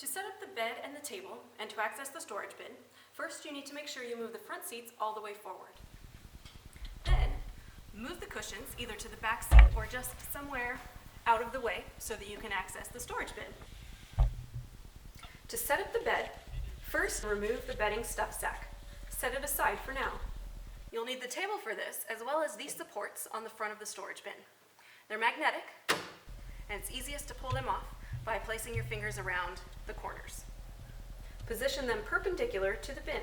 To set up the bed and the table, and to access the storage bin, first you need to make sure you move the front seats all the way forward. Then, move the cushions either to the back seat or just somewhere out of the way so that you can access the storage bin. To set up the bed, first remove the bedding stuff sack. Set it aside for now. You'll need the table for this, as well as these supports on the front of the storage bin. They're magnetic, and it's easiest to pull them off by placing your fingers around the corners. Position them perpendicular to the bin.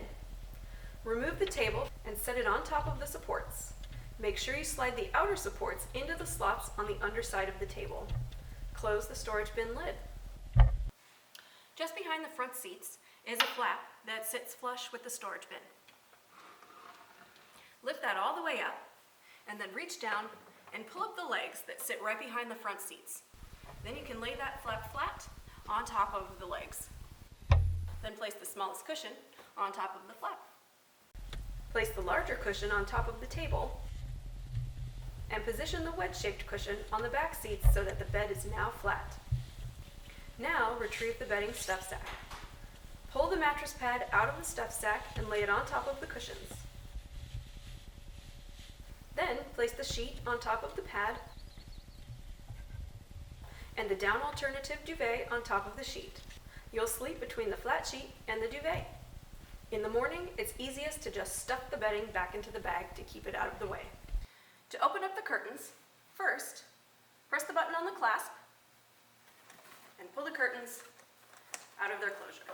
Remove the table and set it on top of the supports. Make sure you slide the outer supports into the slots on the underside of the table. Close the storage bin lid. Just behind the front seats is a flap that sits flush with the storage bin. Lift that all the way up, and then reach down and pull up the legs that sit right behind the front seats. Then you can lay that flap flat on top of the legs. Then place the smallest cushion on top of the flap. Place the larger cushion on top of the table, and position the wedge-shaped cushion on the back seats so that the bed is now flat. Now retrieve the bedding stuff sack. Pull the mattress pad out of the stuff sack and lay it on top of the cushions. Then place the sheet on top of the pad and the down alternative duvet on top of the sheet. You'll sleep between the flat sheet and the duvet. In the morning, it's easiest to just stuff the bedding back into the bag to keep it out of the way. To open up the curtains, first, press the button on the clasp and pull the curtains out of their closure.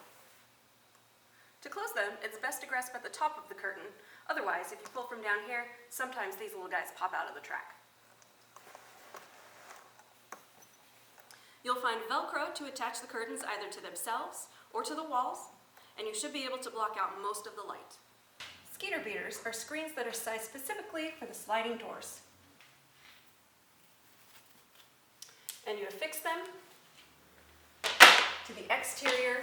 To close them, it's best to grasp at the top of the curtain. Otherwise, if you pull from down here, sometimes these little guys pop out of the track. You'll find Velcro to attach the curtains either to themselves or to the walls, and you should be able to block out most of the light. Skeeter beaters are screens that are sized specifically for the sliding doors. And you affix them to the exterior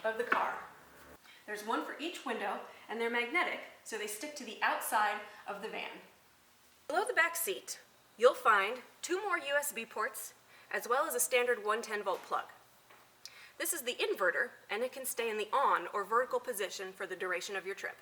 of the car. There's one for each window, and they're magnetic, so they stick to the outside of the van. Below the back seat, you'll find 2 more USB ports, as well as a standard 110-volt plug. This is the inverter, and it can stay in the on or vertical position for the duration of your trip.